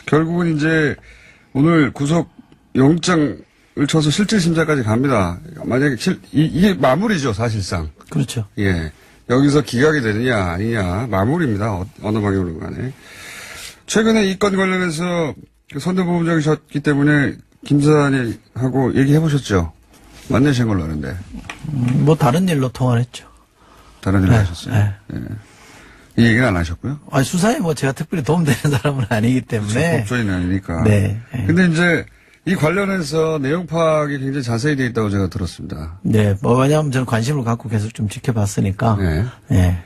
결국은 이제 오늘 구속 영장을 쳐서 실질 심사까지 갑니다. 만약에 이게 마무리죠, 사실상. 그렇죠. 예. 여기서 기각이 되느냐 아니냐 마무리입니다. 어느 방향으로 간에. 최근에 이 건 관련해서 선대본부장이셨기 때문에 김 지사님하고 얘기해 보셨죠? 만나신 걸로 아는데. 뭐 다른 일로 통화를 했죠. 다른 일로 하셨어요? 네. 예. 이 얘기는 안 하셨고요? 아니, 수사에 뭐 제가 특별히 도움되는 사람은 아니기 때문에. 법조인은 아니니까. 네. 근데 이제 이 관련해서 내용 파악이 굉장히 자세히 되어 있다고 제가 들었습니다. 네. 뭐 왜냐하면 저는 관심을 갖고 계속 좀 지켜봤으니까. 네. 네.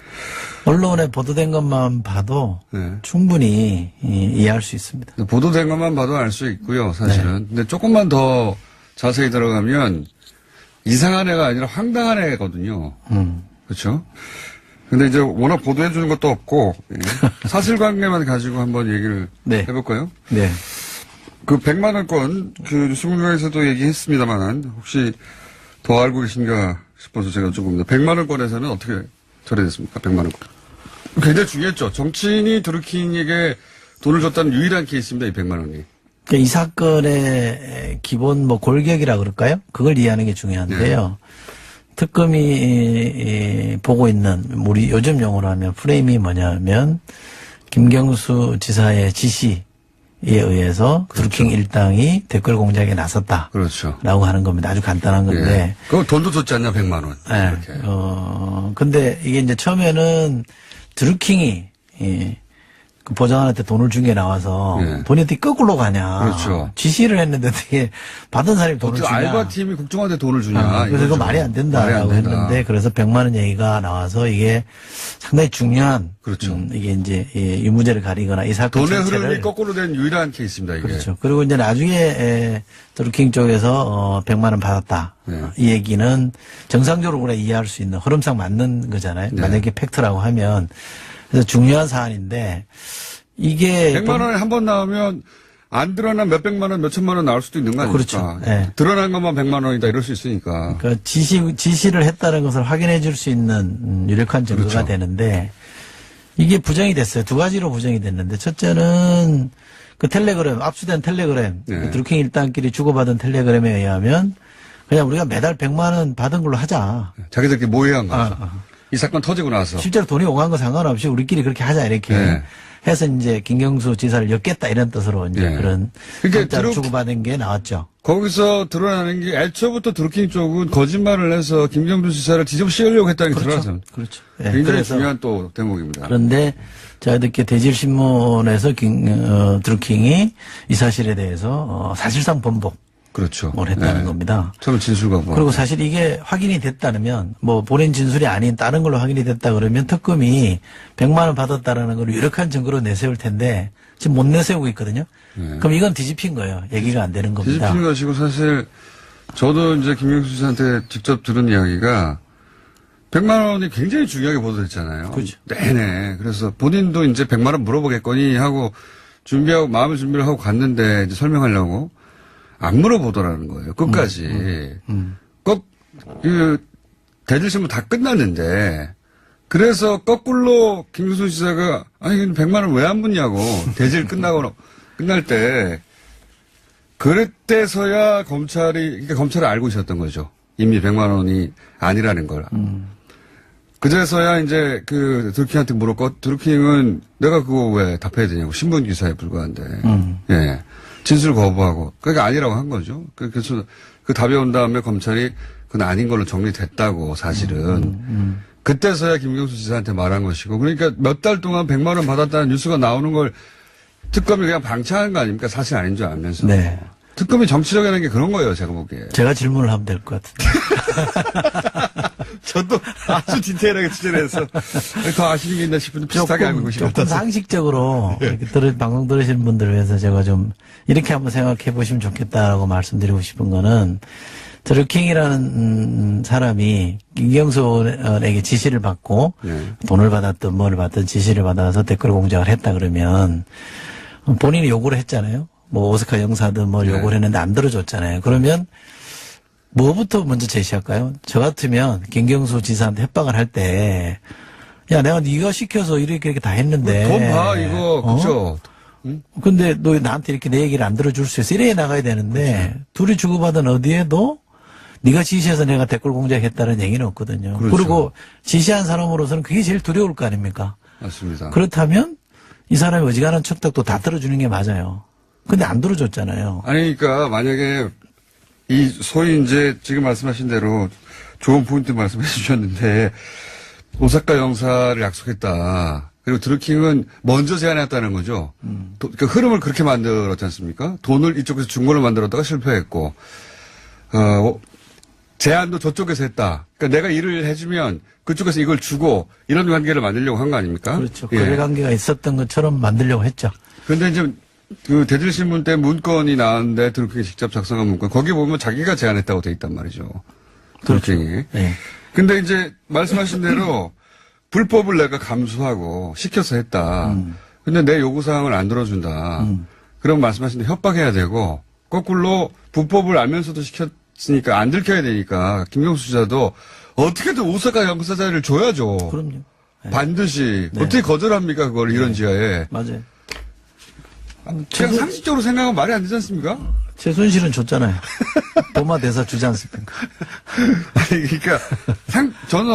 언론에 보도된 것만 봐도 네. 충분히 이해할 수 있습니다. 보도된 것만 봐도 알 수 있고요, 사실은. 네. 근데 조금만 더 자세히 들어가면 이상한 애가 아니라 황당한 애거든요. 그렇죠? 근데 이제 워낙 보도해 주는 것도 없고 사실관계만 가지고 한번 얘기를 네. 해볼까요? 네. 그 100만 원권 그 뉴스공장에서도 얘기했습니다만 혹시 더 알고 계신가 싶어서 제가 조금 100만 원권에서는 어떻게 처리됐습니까? 100만 원권. 굉장히 중요했죠. 정치인이 드루킹에게 돈을 줬다는 유일한 케이스입니다. 이 100만 원이. 그러니까 이 사건의 기본 뭐 골격이라 그럴까요? 그걸 이해하는 게 중요한데요. 특검이 보고 있는 우리 요즘 용어로 하면 프레임이 뭐냐면 김경수 지사의 지시에 의해서 그렇죠. 드루킹 일당이 댓글 공작에 나섰다. 그렇죠. 라고 하는 겁니다. 아주 간단한 건데. 예. 그거 돈도 줬지 않냐, 100만 원. 네. 이렇게. 근데 이게 이제 처음에는 드루킹이 그 보좌관한테 돈을 준 게 나와서 예. 돈이 어떻게 거꾸로 가냐. 그렇죠. 지시를 했는데 어떻게 받은 사람이 돈을 어떻게 주냐. 알바팀이 국정원한테 돈을 주냐. 그래서 이거 이거죠. 말이 안 된다라고 했는데 그래서 100만 원 얘기가 나와서 이게 상당히 중요한 그렇죠. 이게 이제 유무죄를 가리거나 이 사건 돈의 전체를 흐름이 거꾸로 된 유일한 케이스입니다, 이게. 그렇죠. 그리고 이제 나중에 드루킹 쪽에서 100만 원 받았다. 네. 이 얘기는 정상적으로 우리가 이해할 수 있는 흐름상 맞는 거잖아요. 네. 만약에 팩트라고 하면 그래서 중요한 사안인데 이게 100만 원에 한 번 나오면 안 드러난 몇백만 원, 몇천만 원 나올 수도 있는 거 아닙니까? 그렇죠. 네. 드러난 것만 100만 원이다 이럴 수 있으니까. 그러니까 지시를 했다는 것을 확인해 줄 수 있는 유력한 증거가 그렇죠. 되는데 이게 부정이 됐어요. 두 가지로 부정이 됐는데 첫째는 그 텔레그램, 압수된 텔레그램, 네. 그 드루킹 일당끼리 주고받은 텔레그램에 의하면 그냥 우리가 매달 100만 원 받은 걸로 하자. 자기들끼리 모의한 거죠. 이 사건 터지고 나서. 실제로 돈이 오간 거 상관없이 우리끼리 그렇게 하자 이렇게 네. 해서 이제 김경수 지사를 엮겠다 이런 뜻으로 이제 네. 그런 그러니까 문자를 주고받은 게 나왔죠. 거기서 드러나는 게 애초부터 드루킹 쪽은 거짓말을 해서 김경수 지사를 뒤집어 씌우려고 했다는 게 드러나서 그렇죠. 네, 굉장히 그래서 중요한 또 대목입니다. 그런데 제가 듣기에 대질신문에서 드루킹이 이 사실에 대해서 사실상 번복을 그렇죠. 했다는 네. 겁니다. 처음 진술거부. 그리고 사실 이게 확인이 됐다면 뭐 본인 진술이 아닌 다른 걸로 확인이 됐다 그러면 특검이 100만 원 받았다라는 걸 유력한 증거로 내세울 텐데 지금 못 내세우고 있거든요. 네. 그럼 이건 뒤집힌 거예요. 얘기가 안 되는 겁니다. 뒤집히는 것이고 사실 저도 이제 김경수 지사한테 직접 들은 이야기가 100만 원이 굉장히 중요하게 보도됐잖아요. 그렇죠. 네네. 그래서 본인도 이제 100만 원 물어보겠거니 하고 준비하고 마음의 준비를 하고 갔는데 이제 설명하려고 안 물어보더라는 거예요. 끝까지. 대질신문 다 끝났는데 그래서 거꾸로 김경수 지사가 아니 100만 원 왜 안 묻냐고 대질 끝날 때 그때서야 그러니까 검찰이 알고 있었던 거죠. 이미 100만 원이 아니라는 걸. 그제서야 이제 그 드루킹한테 물었고 드루킹은 내가 그거 왜 답해야 되냐고 신문 기사에 불과한데. 예. 진술 거부하고 그러니까 아니라고 한 거죠. 그래서 그 답이 온 다음에 검찰이 그건 아닌 걸로 정리됐다고 사실은. 그때서야 김경수 지사한테 말한 것이고 그러니까 몇 달 동안 100만 원 받았다는 뉴스가 나오는 걸 특검이 그냥 방치하는 거 아닙니까? 사실 아닌 줄 알면서. 네. 특검이 정치적이라는 게 그런 거예요, 제가 보기에. 제가 질문을 하면 될 것 같은데. 저도 아주 디테일하게 취재를 해서 더 아시는 게 있나 싶은데 비슷하게 알고 조금 싶어서. 상식적으로 이렇게 방송 들으시는 분들을 위해서 제가 좀 이렇게 한번 생각해 보시면 좋겠다라고 말씀드리고 싶은 거는 드루킹이라는 사람이 김경수에게 지시를 받고 네. 돈을 받았든 뭘 받든 지시를 받아서 댓글 공작을 했다 그러면 본인이 요구를 했잖아요. 뭐 오스카 영사든 뭘 네. 요구를 했는데 안 들어줬잖아요. 그러면 뭐부터 먼저 제시할까요? 저 같으면 김경수 지사한테 협박을 할 때 야 내가 네가 시켜서 이렇게 다 했는데 돈 봐, 이거. 그죠? 근데 너 나한테 이렇게 내 얘기를 안 들어줄 수 있어. 이래 나가야 되는데, 둘이 주고받은 어디에도 네가 지시해서 내가 댓글 공작했다는 얘기는 없거든요. 그렇죠. 그리고 지시한 사람으로서는 그게 제일 두려울 거 아닙니까? 맞습니다. 그렇다면 이 사람이 어지간한 척닥도 다 들어주는 게 맞아요. 근데 안 들어줬잖아요. 아니, 그러니까 만약에 이 소위 이제 지금 말씀하신 대로 좋은 포인트 말씀해 주셨는데 오사카 영사를 약속했다. 그리고 드루킹은 먼저 제안했다는 거죠. 그 흐름을 그렇게 만들었지 않습니까? 돈을 이쪽에서 준 걸로 만들었다가 실패했고, 제안도 저쪽에서 했다. 그러니까 내가 일을 해주면 그쪽에서 이걸 주고 이런 관계를 만들려고 한 거 아닙니까? 그렇죠. 예. 거래 관계가 있었던 것처럼 만들려고 했죠. 근데 이제 그 대질신문 때 문건이 나왔는데 드루킹이 직접 작성한 문건 거기 보면 자기가 제안했다고 돼 있단 말이죠. 드루킹이. 네. 근데 이제 말씀하신 대로 불법을 내가 감수하고 시켜서 했다. 근데 내 요구사항을 안 들어준다. 그럼 말씀하신 대로 협박해야 되고 거꾸로 불법을 알면서도 시켰으니까 안 들켜야 되니까 김경수 지사도 어떻게든 오사카 영사자를 줘야죠. 그럼요. 네. 반드시. 네. 어떻게 거절합니까 그걸 이런 지하에. 맞아요. 그냥 상식적으로 생각하면 말이 안 되지 않습니까? 최순실은 줬잖아요. 도마 대사 주지 않습니까? 아니, 그러니까, 저는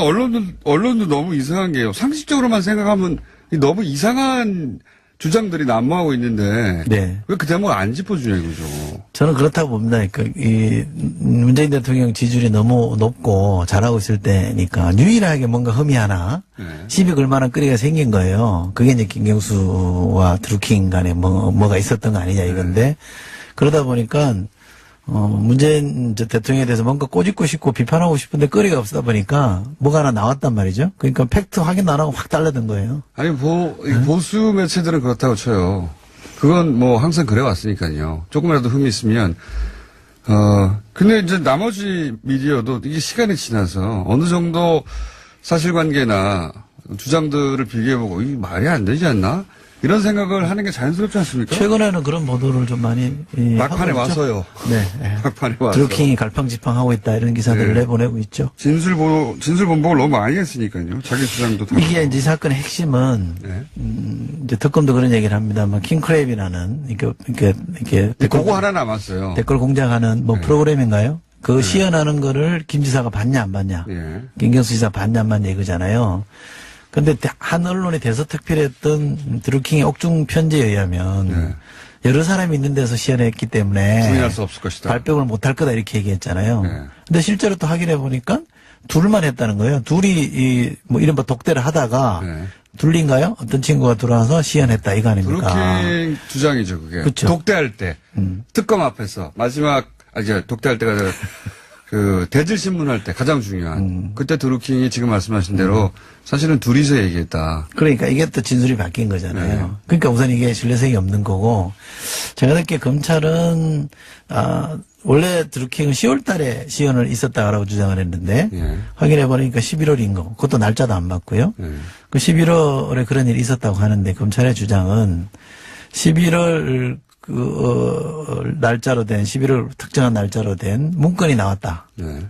언론도 너무 이상한 게요. 상식적으로만 생각하면 너무 이상한 주장들이 난무하고 있는데. 네. 왜 그 대목을 안 짚어주냐 이거죠. 저는 그렇다고 봅니다. 그러니까 이 문재인 대통령 지지율이 너무 높고 잘하고 있을 때니까 유일하게 뭔가 흠이 하나 네. 시비 걸 만한 거리가 생긴 거예요. 그게 이제 김경수와 드루킹 간에 뭐가 있었던 거 아니냐 이건데 그러다 보니까 문재인 대통령에 대해서 뭔가 꼬집고 싶고 비판하고 싶은데 거리가 없다 보니까 뭐가 하나 나왔단 말이죠. 그러니까 팩트 확인 안 하고 확 달라든 거예요. 아니, 보수 매체들은 그렇다고 쳐요. 그건 뭐 항상 그래왔으니까요. 조금이라도 흠이 있으면, 근데 이제 나머지 미디어도 이게 시간이 지나서 어느 정도 사실관계나 주장들을 비교해보고 이게 말이 안 되지 않나? 이런 생각을 하는 게 자연스럽지 않습니까? 최근에는 그런 보도를 좀 많이 막판에 하고 있죠. 와서요. 네. 네. 막판에 와서. 드루킹이 갈팡질팡하고 있다 이런 기사들을 네. 내보내고 있죠. 진술 번복을 너무 많이 했으니까요. 자기 주장도 다. 이게 이제 이 사건의 핵심은 네. 이제 특검도 그런 얘기를 합니다만 킹크랩이라는 이렇게 그거 하나 남았어요. 댓글 공작하는 뭐 프로그램인가요? 그 시연하는 거를 김 지사가 봤냐 안 봤냐? 예. 김경수 지사 봤냐 안 봤냐 이거잖아요. 근데 한 언론이 대서특필했던 드루킹의 옥중 편지에 의하면 네. 여러 사람이 있는 데서 시연했기 때문에 부인할 수 없을 것이다. 발뺌을 못할 거다 이렇게 얘기했잖아요. 네. 근데 실제로 또 확인해 보니까 둘만 했다는 거예요. 둘이 뭐 이른바 독대를 하다가 네. 둘인가요? 어떤 친구가 들어와서 시연했다 이거 아닙니까? 드루킹 주장이죠, 그게. 그쵸. 독대할 때. 특검 앞에서. 이제 독대할 때가 그 대질신문 할 때 가장 중요한. 그때 드루킹이 지금 말씀하신 대로 사실은 둘이서 얘기했다. 그러니까 이게 또 진술이 바뀐 거잖아요. 네. 그러니까 우선 이게 신뢰성이 없는 거고 제가 듣기에 검찰은 원래 드루킹은 10월 달에 시연을 있었다라고 주장을 했는데 예. 확인해 보니까 11월인 거. 그것도 날짜도 안 맞고요. 예. 그 11월에 그런 일이 있었다고 하는데 검찰의 주장은 11월 날짜로 된 11월 특정한 날짜로 된 문건이 나왔다. 네.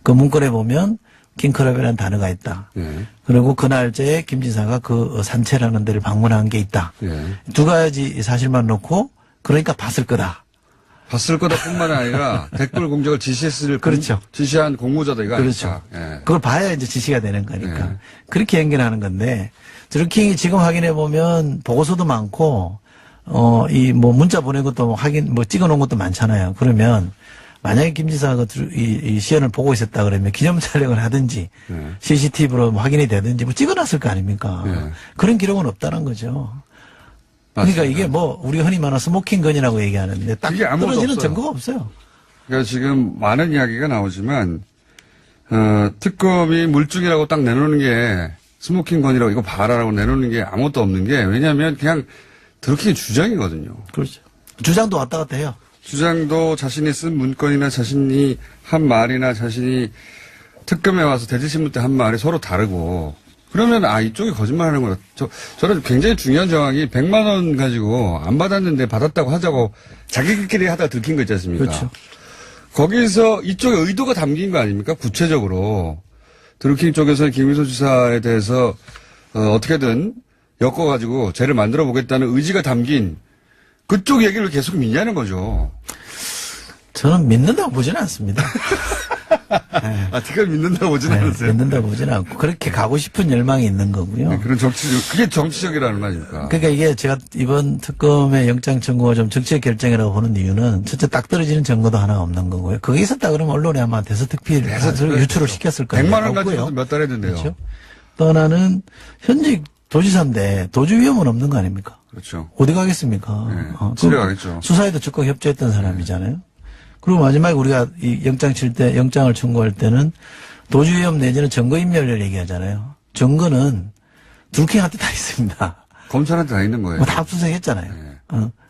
그 문건에 보면 킹크랩이라는 단어가 있다. 예. 그리고 그 날짜에 김 지사가 그 산채라는 데를 방문한 게 있다. 예. 두 가지 사실만 놓고 그러니까 봤을 거다. 봤을 거다 뿐만 아니라 댓글 공작을 그렇죠. 지시한 공모자다 이거 그렇죠. 아닙니까? 예. 그걸 봐야 이제 지시가 되는 거니까. 네. 그렇게 연결하는 건데 드루킹이 지금 확인해 보면 보고서도 많고 이 뭐 문자 보낸 것도 확인 뭐 찍어 놓은 것도 많잖아요. 그러면 만약에 김 지사가 이 시연을 보고 있었다 그러면 기념 촬영을 하든지 네. CCTV로 확인이 되든지 뭐 찍어놨을 거 아닙니까? 네. 그런 기록은 없다는 거죠. 그러니까 맞습니다. 이게 뭐 우리 흔히 말하는 스모킹건이라고 얘기하는데 딱 그게 아무것도 떨어지는 없어요. 증거가 없어요. 그러니까 지금 많은 이야기가 나오지만 특검이 물증이라고 딱 내놓는 게 스모킹 건이라고 이거 봐라라고 내놓는 게 아무것도 없는 게 왜냐하면 그냥 드루킹의 주장이거든요. 그렇죠. 주장도 왔다 갔다 해요. 주장도 자신이 쓴 문건이나 자신이 한 말이나 자신이 특검에 와서 대질신문 때 한 말이 서로 다르고 그러면 이쪽이 거짓말하는 거야. 저는 굉장히 중요한 정황이 100만 원 가지고 안 받았는데 받았다고 하자고 자기들끼리 하다가 들킨 거 있지 않습니까? 그렇죠. 거기서 이쪽에 의도가 담긴 거 아닙니까? 구체적으로 드루킹 쪽에서 김희수 지사에 대해서 어떻게든 엮어가지고 죄를 만들어 보겠다는 의지가 담긴 그쪽 얘기를 계속 믿냐는 거죠. 저는 믿는다고 보지는 않습니다. 아, 그걸 믿는다고 보진 네, 않으세요? 믿는다고 보지는 않고 그렇게 가고 싶은 열망이 있는 거고요. 네, 그런 그게 정치적이라는 거 아닙니까? 그러니까 이게 제가 이번 특검의 영장 청구가 좀 정치적 결정이라고 보는 이유는 첫째 딱 떨어지는 증거도 하나 없는 거고요. 그게 있었다 그러면 언론에 아마 대서특필 유출을 시켰을 거예요. 100만 원 가지고 몇 달 했는데요. 그렇죠? 또 하나는 현직 도지사인데 도주 위험은 없는 거 아닙니까? 그렇죠. 어디 가겠습니까? 네, 집에 가겠죠. 수사에도 적극 협조했던 사람이잖아요. 그리고 마지막에 우리가 이 영장 칠 때, 영장을 청구할 때는 도주 위험 내지는 증거인멸을 얘기하잖아요. 증거는 드루킹한테 다 있습니다. 검찰한테 다 있는 거예요. 뭐 다 압수수색했잖아요.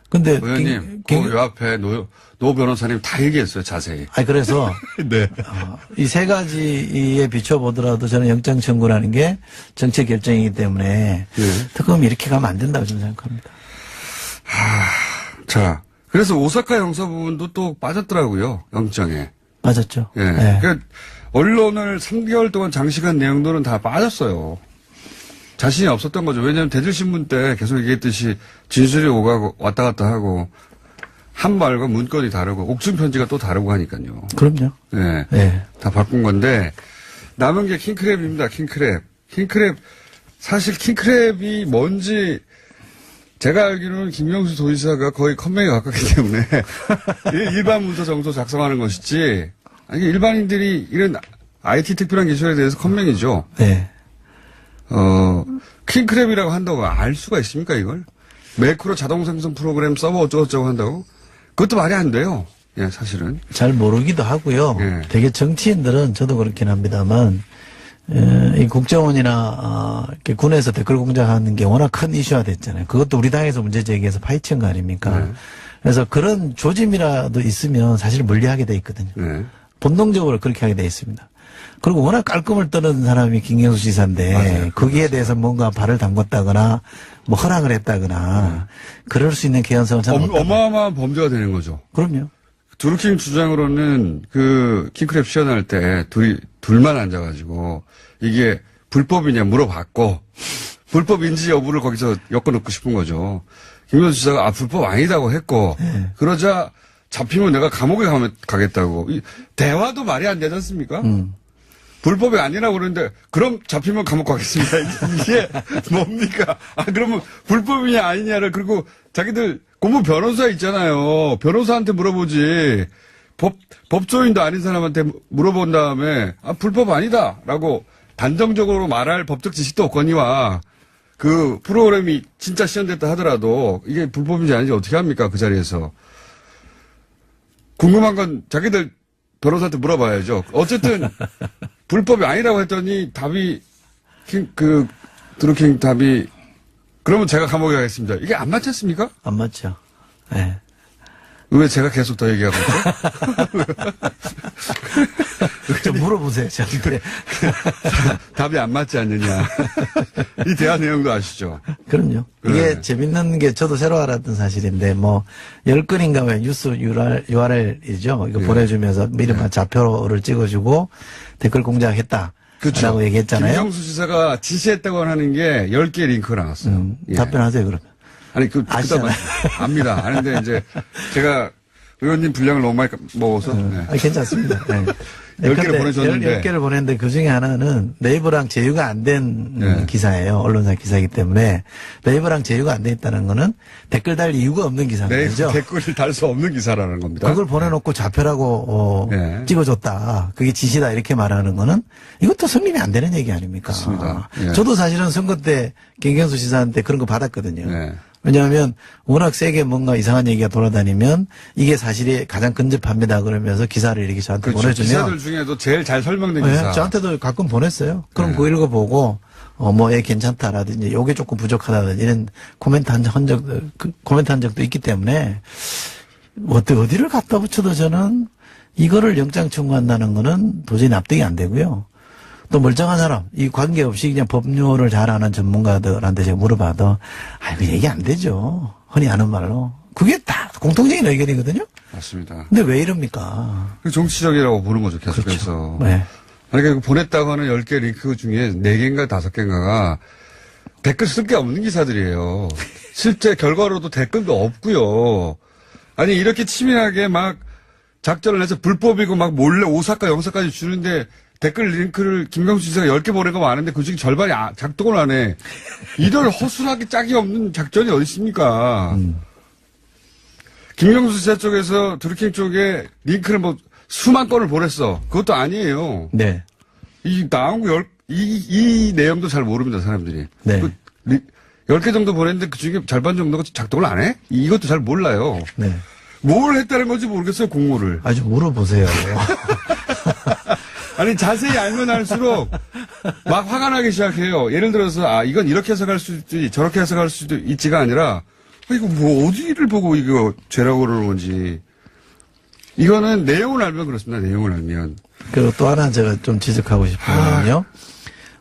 근데 의원님, 그 앞에 노 변호사님 다 얘기했어요, 자세히. 아니 그래서 네. 이 세 가지에 비춰보더라도 저는 영장 청구라는 게 정치 결정이기 때문에 특검이 이렇게 가면 안 된다고 저는 생각합니다. 자, 그래서 오사카 형사 부분도 또 빠졌더라고요, 영장에. 맞았죠. 예. 네. 그러니까 언론을 3개월 동안 장식한 내용들은 다 빠졌어요. 자신이 없었던 거죠. 왜냐하면 대질신문 때 계속 얘기했듯이 진술이 오가고 왔다 갔다 하고 한 말과 문건이 다르고 옥중 편지가 또 다르고 하니까요. 그럼요. 예. 네. 다 바꾼 건데 남은 게 킹크랩입니다. 킹크랩. 킹크랩. 사실 킹크랩이 뭔지 제가 알기로는 김명수 도지사가 거의 컴맹에 가깝기 때문에 일반 문서 정도 작성하는 것이지 아니 일반인들이 이런 IT 특별한 기술에 대해서 컴맹이죠. 네. 킹크랩이라고 한다고 알 수가 있습니까, 이걸? 매크로 자동 생성 프로그램 서버 어쩌고저쩌고 한다고? 그것도 말이 안 돼요. 예, 사실은. 잘 모르기도 하고요. 예. 되게 정치인들은 저도 그렇긴 합니다만, 이 국정원이나, 이렇게 군에서 댓글 공작하는 게 워낙 큰 이슈화 됐잖아요. 그것도 우리 당에서 문제 제기해서 파헤친 거 아닙니까? 네. 그래서 그런 조짐이라도 있으면 사실 물리하게 돼 있거든요. 네. 본능적으로 그렇게 하게 돼 있습니다. 그리고 워낙 깔끔을 떠는 사람이 김경수 지사인데 맞아요. 거기에 대해서 뭔가 발을 담궜다거나 뭐 허락을 했다거나 그럴 수 있는 개연성은 참 없다. 어마어마한 범죄가 되는 거죠. 그럼요. 드루킹 주장으로는 그 킹크랩 시연할 때 둘만 앉아가지고 이게 불법이냐 물어봤고 불법인지 여부를 거기서 엮어놓고 싶은 거죠. 김경수 지사가 불법 아니다고 했고 그러자 잡히면 내가 감옥에 가겠다고. 대화도 말이 안 되지 않습니까? 불법이 아니라고 그러는데 그럼 잡히면 감옥 가겠습니다. 이게 뭡니까? 아 그러면 불법이냐 아니냐를 그리고 자기들 고문 변호사 있잖아요. 변호사한테 물어보지. 법조인도 아닌 사람한테 물어본 다음에 아 불법 아니다라고 단정적으로 말할 법적 지식도 없거니와 그 프로그램이 진짜 시연됐다 하더라도 이게 불법인지 아닌지 어떻게 합니까? 그 자리에서. 궁금한 건 자기들 변호사한테 물어봐야죠. 어쨌든 불법이 아니라고 했더니 답이 드루킹 답이 그러면 제가 감옥에 가겠습니다. 이게 안 맞지 않습니까? 안 맞죠. 네. 왜 제가 계속 더 얘기하고 있죠? 좀 물어보세요, 저한테. 답이 안 맞지 않느냐. 이 대화 내용도 아시죠? 그럼요. 이게 네. 재밌는 게 저도 새로 알았던 사실인데, 뭐, 10건인가 왜 뉴스 URL이죠. 이거 네. 보내주면서 이른바 좌표를 찍어주고 댓글 공작했다. 그렇죠. 라고 얘기했잖아요. 김경수 지사가 지시했다고 하는 게 10개의 링크가 나왔어요. 예. 답변하세요, 그러면. 아니, 아시잖아요. 압니다. 아는데 이제 제가 의원님 분량을 너무 많이 먹어서. 네. 아, 괜찮습니다. 네. 10개를 보내줬는데. 10개를 보냈는데 그 중에 하나는 네이버랑 제휴가 안 된 네. 기사예요. 언론사 기사이기 때문에 네이버랑 제휴가 안 돼 있다는 거는 댓글 달 이유가 없는 기사인 네, 거죠. 댓글을 달 수 없는 기사라는 겁니다. 그걸 보내놓고 좌표라고 네. 찍어줬다. 그게 지시다 이렇게 말하는 거는 이것도 성립이 안 되는 얘기 아닙니까? 맞습니다. 예. 저도 사실은 선거 때 김경수 지사한테 그런 거 받았거든요. 네. 왜냐하면 워낙 세게 뭔가 이상한 얘기가 돌아다니면 이게 사실이 가장 근접합니다 그러면서 기사를 이렇게 저한테 그렇죠. 보내주면 기사들 중에도 제일 잘 설명된 네, 기사. 저한테도 가끔 보냈어요. 그럼 네. 그거 읽어보고 뭐 얘 괜찮다라든지 요게 조금 부족하다든지 이런 코멘트 한 적도 있기 때문에 어디를 갖다 붙여도 저는 이거를 영장 청구한다는 거는 도저히 납득이 안 되고요. 또 멀쩡한 사람, 이 관계없이 그냥 법률을 잘 아는 전문가들한테 제가 물어봐도, 아이고, 얘기 안 되죠. 흔히 아는 말로. 그게 다 공통적인 의견이거든요? 맞습니다. 근데 왜 이럽니까? 정치적이라고 보는 거죠, 계속해서. 네. 아니, 그 보냈다고 하는 10개 링크 중에 4개인가 5개인가가 댓글 쓸 게 없는 기사들이에요. 실제 결과로도 댓글도 없고요. 아니 이렇게 치밀하게 막 작전을 해서 불법이고 막 몰래 오사카 영사까지 주는데 댓글 링크를 김경수 지사가 10개 보낸 거 많은데 그중에 절반이 작동을 안 해. 이런 허술하게 짝이 없는 작전이 어디 있습니까? 김경수 지사 쪽에서 드루킹 쪽에 링크를 뭐 수만 건을 보냈어. 그것도 아니에요. 네. 이 나온 거 이 내용도 잘 모릅니다, 사람들이. 네. 10개 정도 보냈는데 그 중에 절반 정도가 작동을 안 해? 이것도 잘 몰라요. 네. 뭘 했다는 건지 모르겠어요, 공모를. 아주 물어보세요. 아니, 자세히 알면 알수록 막 화가 나기 시작해요. 예를 들어서, 이건 이렇게 해석할 수도 있지, 저렇게 해석할 수도 있지가 아니라, 이거 뭐, 어디를 보고 이거 죄라고 그러는 건지. 이거는 내용을 알면 그렇습니다, 내용을 알면. 그리고 또 하나 제가 좀 지적하고 싶은 거는요.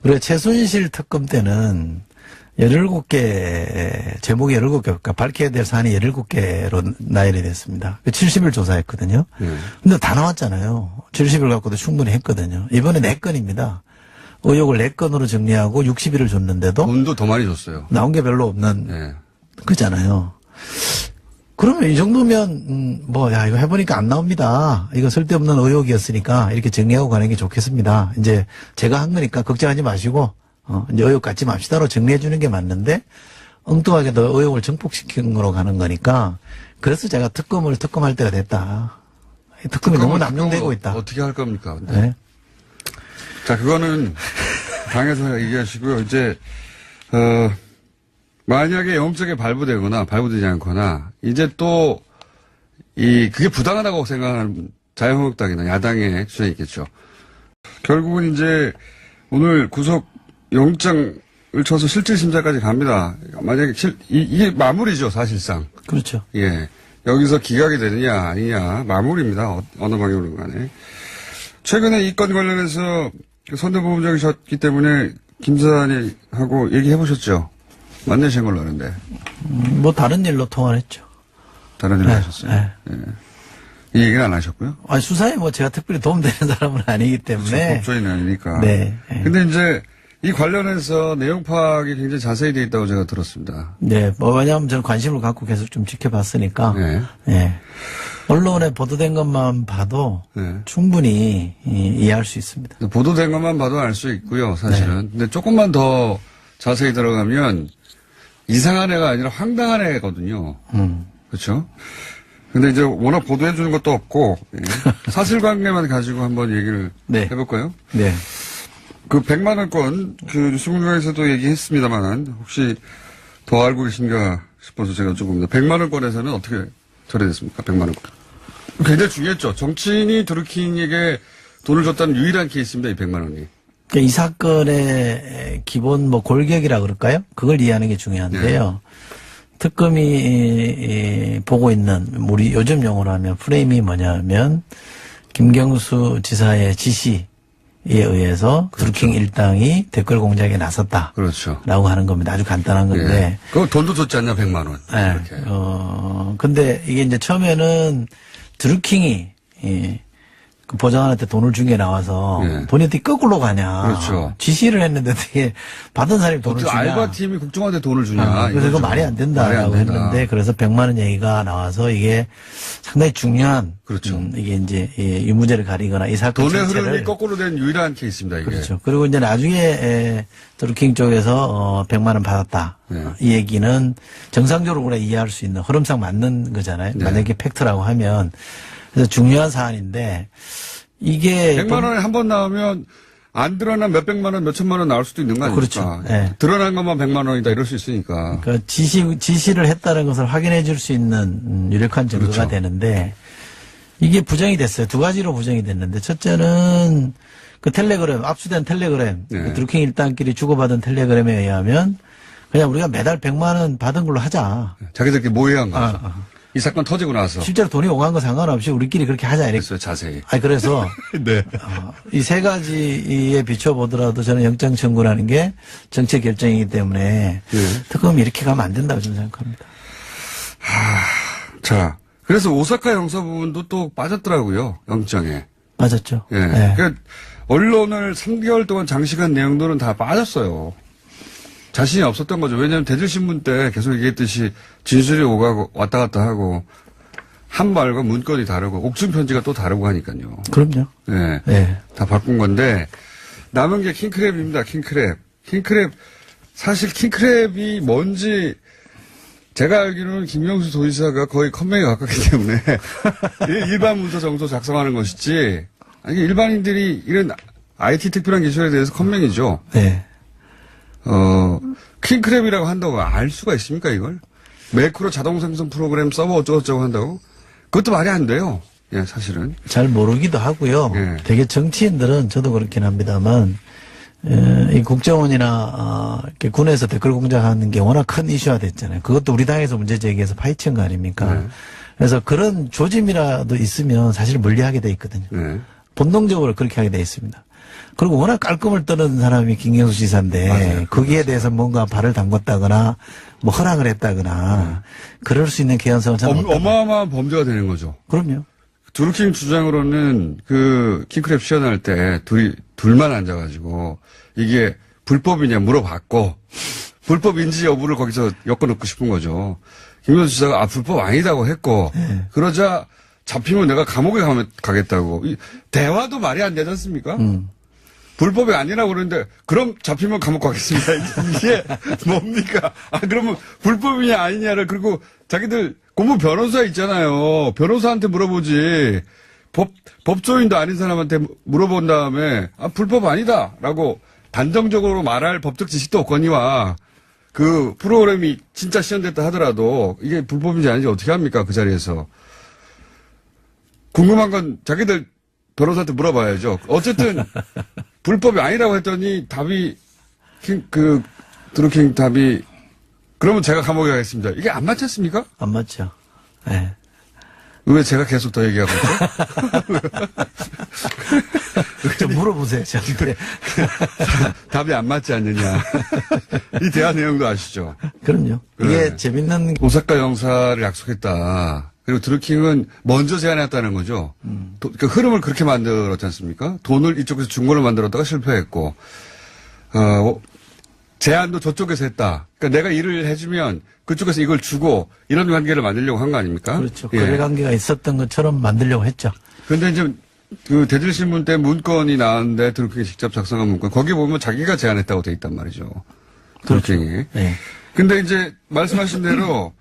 우리가 최순실 특검 때는 17개, 제목이 17개, 그러니까 밝혀야 될 사안이 17개로 나열이 됐습니다. 70일 조사했거든요. 근데 다 나왔잖아요. 70일 갖고도 충분히 했거든요. 이번에 4건입니다. 의혹을 4건으로 정리하고 60일을 줬는데도 돈도 더 많이 줬어요. 나온 게 별로 없는 네. 거잖아요. 그러면 이 정도면 야 이거 해보니까 안 나옵니다. 이거 쓸데없는 의혹이었으니까 이렇게 정리하고 가는 게 좋겠습니다. 이제 제가 한 거니까 걱정하지 마시고 이제 의혹 갖지 맙시다로 정리해 주는 게 맞는데 엉뚱하게 더 의혹을 증폭시키는 거로 가는 거니까 그래서 제가 특검할 때가 됐다. 특검이 너무 남용되고 있다. 어떻게 할 겁니까? 근데? 네. 자, 그거는 당에서 얘기하시고요. 이제 만약에 영장에 발부되지 않거나 이제 또 그게 부당하다고 생각하는 자유한국당이나 야당의 주장이 있겠죠. 결국은 이제 오늘 구속 영장을 쳐서 실질 심사까지 갑니다. 만약에 이게 마무리죠, 사실상. 그렇죠. 예. 여기서 기각이 되느냐 아니냐 마무리입니다. 어느 방향으로 간에. 최근에 이 건 관련해서 선대본부장이셨기 때문에 김 사장님하고 얘기해 보셨죠? 만나신 걸로 아는데. 다른 일로 통화를 했죠. 다른 일을 하셨어요? 네. 예. 이 얘기는 안 하셨고요? 수사에 제가 특별히 도움되는 사람은 아니기 때문에. 법조인은 아니니까. 네. 근데 이제 이 관련해서 내용 파악이 굉장히 자세히 되어 있다고 제가 들었습니다. 네. 왜냐하면 저는 관심을 갖고 계속 좀 지켜봤으니까. 네. 네. 언론에 보도된 것만 봐도 네. 충분히 이해할 수 있습니다. 보도된 것만 봐도 알 수 있고요, 사실은. 근데 조금만 더 자세히 들어가면 이상한 애가 아니라 황당한 애거든요. 그렇죠? 근데 이제 워낙 보도해 주는 것도 없고 사실관계만 가지고 한번 얘기를 네. 해볼까요? 네. 그 100만 원권 그 뉴스공장에서도 얘기했습니다만 혹시 더 알고 계신가 싶어서 제가 조금 100만 원권에서는 어떻게 처리됐습니까? 100만 원권. 굉장히 중요했죠. 정치인이 드루킹에게 돈을 줬다는 유일한 케이스입니다. 이 100만 원이. 그러니까 이 사건의 기본 골격이라 그럴까요? 그걸 이해하는 게 중요한데요. 특검이 보고 있는 우리 요즘 용어로 하면 프레임이 뭐냐면 김경수 지사의 지시에 의해서 그렇죠. 드루킹 일당이 댓글 공작에 나섰다. 그렇죠. 라고 하는 겁니다. 아주 간단한 건데. 네. 그거 돈도 줬지 않냐, 100만 원. 네. 이렇게. 근데 이게 이제 처음에는 드루킹이 그 보좌관한테 돈을 준 게 나와서 네. 돈이 어떻게 거꾸로 가냐. 그렇죠. 지시를 했는데 어떻게 받은 사람이 돈을 어떻게 주냐. 알바팀이 국정원한테 돈을 주냐. 그래서 이거 이거죠. 말이 안 된다라고 했는데 그래서 100만 원 얘기가 나와서 이게 상당히 중요한 그렇죠. 이게 이제 유무죄를 가리거나 이 사건 돈의 전체를 흐름이 거꾸로 된 유일한 케이스입니다, 이게. 그렇죠. 그리고 이제 나중에 드루킹 쪽에서 100만 원 받았다. 네. 이 얘기는 정상적으로 우리가 이해할 수 있는 흐름상 맞는 거잖아요. 네. 만약에 팩트라고 하면 그래서 중요한 사안인데 이게 100만 원에 한 번 나오면 안 드러난 몇백만 원, 몇천만 원 나올 수도 있는 거 아닙니까? 그렇죠. 네. 드러난 것만 100만 원이다 이럴 수 있으니까. 그 지시를 했다는 것을 확인해 줄 수 있는 유력한 증거가 그렇죠. 되는데 이게 부정이 됐어요. 두 가지로 부정이 됐는데 첫째는 그 텔레그램, 압수된 텔레그램, 네. 그 드루킹 일당끼리 주고받은 텔레그램에 의하면 그냥 우리가 매달 100만 원 받은 걸로 하자. 자기들끼리 모의한 거죠. 이 사건 터지고 나서. 실제로 돈이 오간 거 상관없이 우리끼리 그렇게 하자 이랬어요. 그랬어요, 자세히. 그래서 네. 이 세 가지에 비춰보더라도 저는 영장 청구라는 게 정치 결정이기 때문에 네. 특검이 이렇게 가면 안 된다고 저는 생각합니다. 자, 그래서 오사카 형사 부분도 또 빠졌더라고요, 영장에. 맞았죠? 예. 네. 그러니까 언론을 3개월 동안 장식한 내용들은 다 빠졌어요. 자신이 없었던 거죠. 왜냐하면 대질신문 때 계속 얘기했듯이 진술이 오가고 왔다 갔다 하고 한 말과 문건이 다르고 옥중 편지가 또 다르고 하니까요. 그럼요. 네. 네. 다 바꾼 건데 남은 게 킹크랩입니다. 킹크랩. 사실 킹크랩이 뭔지 제가 알기로는 김명수 도지사가 거의 컴맹에 가깝기 때문에 일반 문서 정도 작성하는 것이지 아니 일반인들이 이런 IT 특별한 기술에 대해서 컴맹이죠. 네. 킹크랩이라고 한다고 알 수가 있습니까 이걸? 매크로 자동 생성 프로그램 서버 어쩌고저쩌고 한다고? 그것도 말이 안 돼요. 예, 사실은. 잘 모르기도 하고요. 예. 되게 정치인들은 저도 그렇긴 합니다만 이 국정원이나 이렇게 군에서 댓글 공작하는 게 워낙 큰 이슈화 됐잖아요. 그것도 우리 당에서 문제 제기해서 파헤친 거 아닙니까? 네. 그래서 그런 조짐이라도 있으면 사실 물리하게 돼 있거든요. 네. 본능적으로 그렇게 하게 돼 있습니다. 그리고 워낙 깔끔을 떠는 사람이 김경수 지사인데 맞아요. 거기에 대해서 뭔가 발을 담궜다거나 뭐 허락을 했다거나 그럴 수 있는 개연성은 참 없다. 어마어마한 범죄가 되는 거죠. 그럼요. 드루킹 주장으로는 그 킹크랩 시연할 때 둘만 앉아가지고 이게 불법이냐 물어봤고 불법인지 여부를 거기서 엮어놓고 싶은 거죠. 김경수 지사가 불법 아니다고 했고 그러자 잡히면 내가 감옥에 가겠다고. 대화도 말이 안 되지 않습니까? 불법이 아니라고 그러는데 그럼 잡히면 감옥 가겠습니다. 이게 뭡니까? 그러면 불법이냐 아니냐를 그리고 자기들 고문 변호사 있잖아요. 변호사한테 물어보지. 법조인도 아닌 사람한테 물어본 다음에 불법 아니다라고 단정적으로 말할 법적 지식도 없거니와 그 프로그램이 진짜 시연됐다 하더라도 이게 불법인지 아닌지 어떻게 합니까? 그 자리에서. 궁금한 건 자기들 변호사한테 물어봐야죠. 어쨌든 불법이 아니라고 했더니 답이 드루킹 답이 그러면 제가 감옥에 가겠습니다. 이게 안 맞지 않습니까? 안 맞죠. 네. 왜 제가 계속 더 얘기하고 있죠? 좀 물어보세요, 저한테. 답이 안 맞지 않느냐. 이 대화 내용도 아시죠? 그럼요. 이게 네. 재밌는 오사카 영사를 약속했다. 그리고 드루킹은 먼저 제안했다는 거죠. 그 흐름을 그렇게 만들었지 않습니까? 돈을 이쪽에서 준 걸로 만들었다가 실패했고, 제안도 저쪽에서 했다. 그러니까 내가 일을 해주면 그쪽에서 이걸 주고 이런 관계를 만들려고 한 거 아닙니까? 그렇죠. 예. 거래 관계가 있었던 것처럼 만들려고 했죠. 그런데 이제 그 대질신문 때 문건이 나왔는데 드루킹이 직접 작성한 문건 거기 보면 자기가 제안했다고 돼 있단 말이죠. 드루킹이. 네. 근데 이제 말씀하신 대로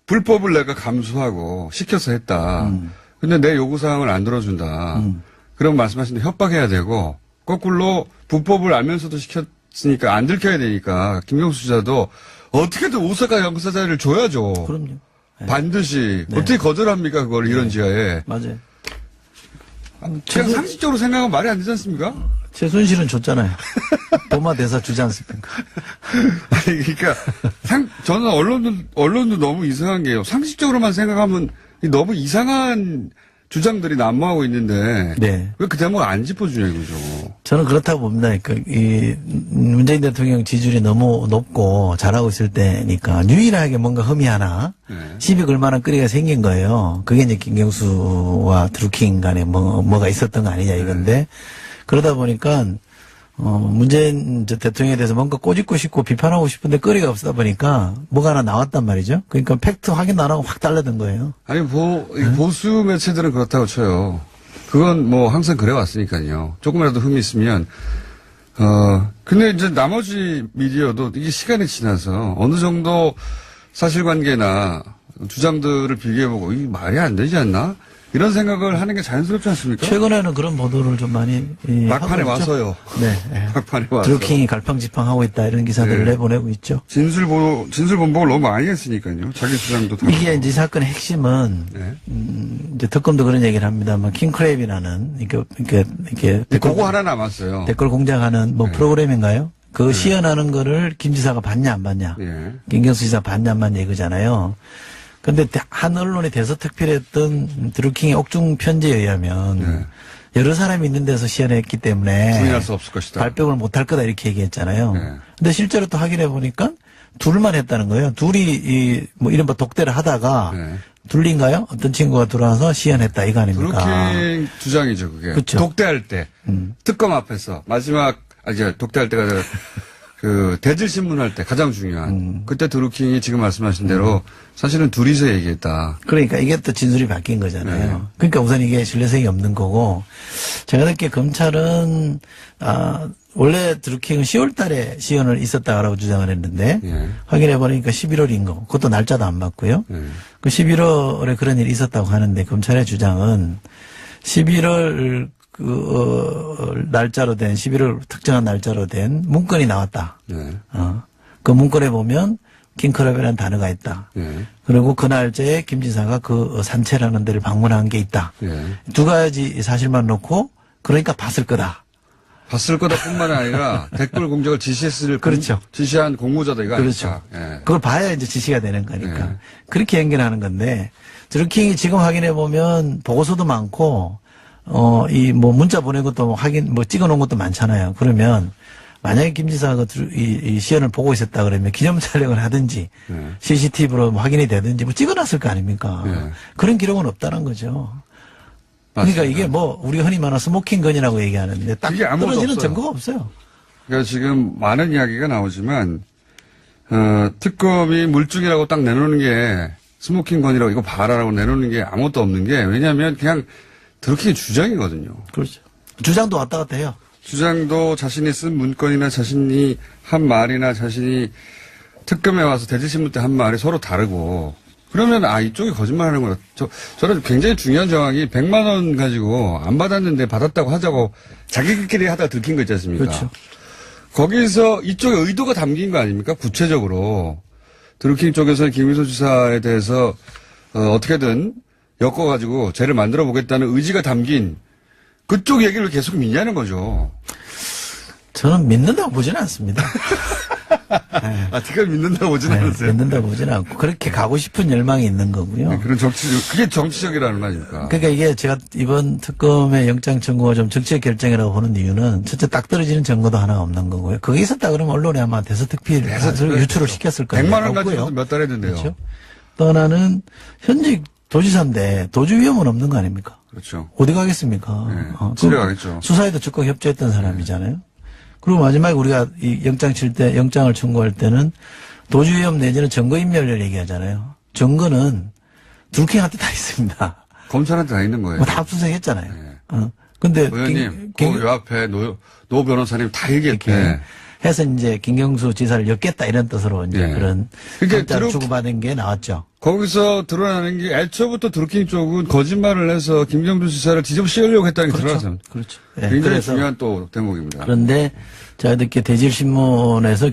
불법을 내가 감수하고 시켜서 했다. 근데 내 요구사항을 안 들어준다. 그럼 말씀하신 대로 협박해야 되고 거꾸로 불법을 알면서도 시켰으니까 안 들켜야 되니까 김경수 지사도 어떻게든 오사카 영사자를 줘야죠. 그럼요. 네. 반드시. 네. 어떻게 거절합니까 그걸 이런 지하에. 맞아요. 그냥 상식적으로 생각하면 말이 안 되지 않습니까? 최순실은 줬잖아요. 도마 대사 주지 않습니까? 아니, 그러니까, 저는 언론도 너무 이상한 게요. 상식적으로만 생각하면 너무 이상한 주장들이 난무하고 있는데. 네. 왜 그 대목을 안 짚어주냐 이거죠. 저는 그렇다고 봅니다. 그러니까 이 문재인 대통령 지지율이 너무 높고 잘하고 있을 때니까 유일하게 뭔가 흠이 하나 네. 시비 걸 만한 거리가 생긴 거예요. 그게 이제 김경수와 드루킹 간에 뭐가 있었던 거 아니냐 이건데 그러다 보니까 문재인 대통령에 대해서 뭔가 꼬집고 싶고 비판하고 싶은데 거리가 없다 보니까 뭐가 하나 나왔단 말이죠. 그러니까 팩트 확인 안 하고 확 달라든 거예요. 아니, 보수 매체들은 그렇다고 쳐요. 그건 뭐 항상 그래왔으니까요. 조금이라도 흠이 있으면, 근데 이제 나머지 미디어도 이게 시간이 지나서 어느 정도 사실관계나 주장들을 비교해보고 이게 말이 안 되지 않나? 이런 생각을 하는 게 자연스럽지 않습니까? 최근에는 그런 보도를 좀 많이 막판에 하고 있죠. 와서요. 네. 네. 막판에 와서. 드루킹이 갈팡질팡하고 있다 이런 기사들을 네. 내보내고 있죠. 진술 본복을 너무 많이 했으니까요. 자기 주장도 다. 이게 이제 이 사건의 핵심은 네. 이제 특검도 그런 얘기를 합니다만 킹크랩이라는 이렇게 그거 하나 남았어요. 댓글 공작하는 뭐 네. 프로그램인가요? 그 시연하는 거를 김 지사가 봤냐 안 봤냐? 예. 김경수 지사 봤냐 안 봤냐 이거잖아요. 근데 한 언론이 대서특필했던 드루킹의 옥중 편지에 의하면 네. 여러 사람이 있는 데서 시연했기 때문에 부인할 수 없을 것이다. 발뺌을 못할 거다 이렇게 얘기했잖아요. 네. 근데 실제로 또 확인해 보니까 둘만 했다는 거예요. 둘이 뭐 이른바 독대를 하다가 네. 둘인가요? 어떤 친구가 들어와서 시연했다 이거 아닙니까? 드루킹 주장이죠, 그게. 그쵸. 독대할 때. 특검 앞에서. 마지막, 이제 독대할 때가 그 대질 신문할 때 가장 중요한 그때 드루킹이 지금 말씀하신 대로 사실은 둘이서 얘기했다. 그러니까 이게 또 진술이 바뀐 거잖아요. 네. 그러니까 우선 이게 신뢰성이 없는 거고 제가 듣기에 검찰은 원래 드루킹은 10월 달에 시연을 있었다라고 주장을 했는데 예. 확인해 보니까 11월인 거. 그것도 날짜도 안 맞고요. 예. 그 11월에 그런 일이 있었다고 하는데 검찰의 주장은 11월 날짜로 된 11월 특정한 날짜로 된 문건이 나왔다. 예. 그 문건에 보면 킹크랩이라는 단어가 있다. 예. 그리고 그 날짜에 김 지사가 그 산채라는 데를 방문한 게 있다. 예. 두 가지 사실만 놓고 그러니까 봤을 거다. 봤을 거다뿐만 아니라 댓글 공작을 그렇죠. 지시한 공모자다 이거 그렇죠. 아닙니까? 예. 그걸 봐야 이제 지시가 되는 거니까. 네. 그렇게 연결하는 건데, 드루킹이 지금 확인해 보면 보고서도 많고, 이 뭐 문자 보낸 것도 확인, 뭐 찍어 놓은 것도 많잖아요. 그러면 만약에 김 지사가 이 시연을 보고 있었다 그러면 기념 촬영을 하든지, 네. CCTV로 확인이 되든지 뭐 찍어 놨을 거 아닙니까? 네. 그런 기록은 없다는 거죠. 그러니까 맞습니다. 이게 뭐 우리가 흔히 말하는 스모킹건이라고 얘기하는데 딱 그게 아무것도 떨어지는 없어요. 증거가 없어요. 그러니까 지금 많은 이야기가 나오지만 특검이 물증이라고 딱 내놓는 게 스모킹 건이라고 이거 봐라라고 내놓는 게 아무것도 없는 게 왜냐하면 그냥 드루킹의 주장이거든요. 그렇죠. 주장도 왔다 갔다 해요. 주장도 자신이 쓴 문건이나 자신이 한 말이나 자신이 특검에 와서 대질신문 때 한 말이 서로 다르고 그러면 이쪽이 거짓말하는 거다. 저는 굉장히 중요한 정황이 100만 원 가지고 안 받았는데 받았다고 하자고 자기들끼리 하다 들킨 거 있지 않습니까? 그렇죠. 거기서 이쪽에 의도가 담긴 거 아닙니까? 구체적으로 드루킹 쪽에서 김민수 지사에 대해서 어떻게든 엮어가지고 죄를 만들어 보겠다는 의지가 담긴 그쪽 얘기를 계속 믿냐는 거죠. 저는 믿는다고 보지는 않습니다. 그걸 믿는다고 보진 않으세요? 믿는다고 보지는 않고 그렇게 가고 싶은 열망이 있는 거고요. 네, 그런 그게 정치적이라는 거 아닙니까? 그러니까 이게 제가 이번 특검의 영장 청구가 좀 정치적 결정이라고 보는 이유는 첫째 딱 떨어지는 증거도 하나가 없는 거고요. 그게 있었다 그러면 언론에 아마 대서특필 유출을 시켰을 거예요. 100만 원 가지고 몇 달 했는데요. 그렇죠. 또 하나는 현직 도지사인데 도주 위험은 없는 거 아닙니까? 그렇죠. 어디 가겠습니까? 네, 집에 가겠죠. 수사에도 적극 협조했던 사람이잖아요. 그리고 마지막에 우리가 이 영장을 청구할 때는 도주 위험 내지는 증거인멸을 얘기하잖아요. 증거는 드루킹한테 다 있습니다. 검찰한테 다 있는 거예요. 뭐 다 압수수색했잖아요. 근데 의원님, 그 앞에 노 변호사님 다 얘기했대. 해서 이제 김경수 지사를 엮겠다 이런 뜻으로 이제 예. 그런 그러니까 문자를 주고받은 게 나왔죠. 거기서 드러나는 게 애초부터 드루킹 쪽은 거짓말을 해서 김경수 지사를 뒤집어 씌우려고 했다는 게 드러났어요. 그렇죠. 예, 굉장히 그래서 중요한 또 대목입니다. 그런데 제가 듣기에 대질신문에서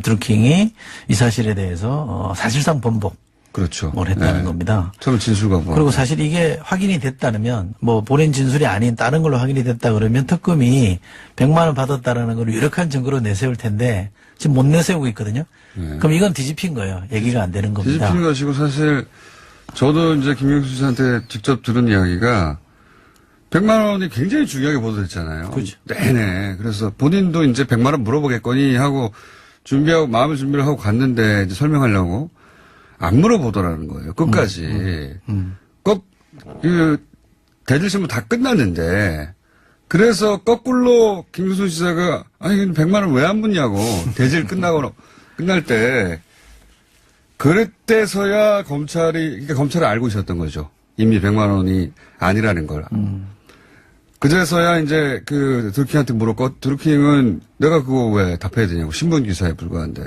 드루킹이 이 사실에 대해서 사실상 번복을 그렇죠. 했다는 네. 겁니다. 처음 진술거부. 그리고 사실 이게 확인이 됐다면 뭐 본인 진술이 아닌 다른 걸로 확인이 됐다 그러면 특검이 100만 원 받았다라는 걸 유력한 증거로 내세울 텐데 지금 못 내세우고 있거든요. 네. 그럼 이건 뒤집힌 거예요. 얘기가 안 되는 겁니다. 뒤집힌 것이고 사실 저도 이제 김경수 지사한테 직접 들은 이야기가 100만 원이 굉장히 중요하게 보도됐잖아요. 그렇죠. 네네. 그래서 본인도 이제 100만 원 물어보겠거니 하고 마음의 준비를 하고 갔는데 이제 설명하려고 안 물어보더라는 거예요. 끝까지. 대질신문 다 끝났는데 그래서 거꾸로 김경수 지사가 아니 100만 원 왜 안 묻냐고 대질 끝날 때 그때서야 그러니까 검찰이 알고 있었던 거죠. 이미 100만 원이 아니라는 걸. 그제서야 이제 드루킹한테 물었고 드루킹은 내가 그거 왜 답해야 되냐고 신문 기사에 불과한데.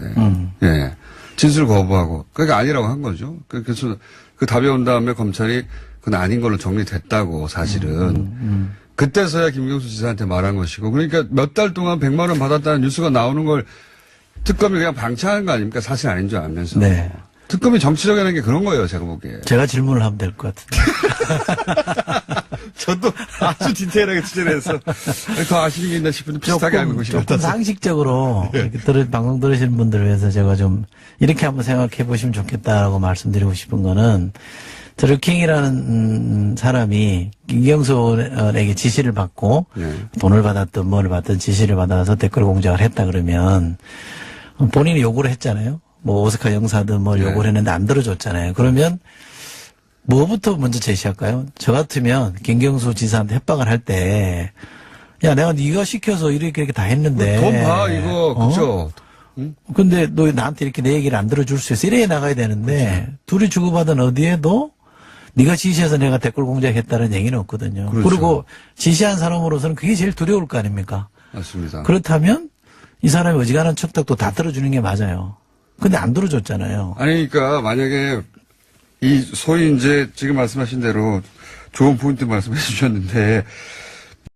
예. 진술 거부하고. 그러니까 아니라고 한 거죠. 그래서 그 답이 온 다음에 검찰이 그건 아닌 걸로 정리됐다고 사실은. 그때서야 김경수 지사한테 말한 것이고. 그러니까 몇 달 동안 100만 원 받았다는 뉴스가 나오는 걸 특검이 그냥 방치하는 거 아닙니까? 사실 아닌 줄 알면서. 네. 특검이 정치적이라는 게 그런 거예요, 제가 보기에. 제가 질문을 하면 될 것 같은데. 저도 아주 디테일하게 취재를 해서 더 아시는 게 있나 싶은데 비슷하게 알고 계신 것 조금 같아서. 상식적으로 이렇게 방송 들으시는 분들을 위해서 제가 좀 이렇게 한번 생각해 보시면 좋겠다라고 말씀드리고 싶은 거는 드루킹이라는 사람이 김경수에게 지시를 받고 돈을 받았든 뭘 받든 지시를 받아서 댓글 공작을 했다 그러면 본인이 요구를 했잖아요. 뭐 오스카 영사든 뭘 요구를 했는데 안 들어줬잖아요. 그러면 뭐부터 먼저 제시할까요? 저 같으면 김경수 지사한테 협박을 할 때 야, 내가 네가 시켜서 이렇게 다 했는데. 돈 봐, 이거, 그죠? 근데 너 나한테 이렇게 내 얘기를 안 들어줄 수 있어. 이래 나가야 되는데 그렇죠. 둘이 주고받은 어디에도 네가 지시해서 내가 댓글 공작했다는 얘기는 없거든요. 그렇죠. 그리고 지시한 사람으로서는 그게 제일 두려울 거 아닙니까? 맞습니다. 그렇다면 이 사람이 어지간한 척닥도 다 들어주는 게 맞아요. 근데 안 들어줬잖아요. 아니, 그러니까 만약에 이 소위 이제 지금 말씀하신 대로 좋은 포인트 말씀해 주셨는데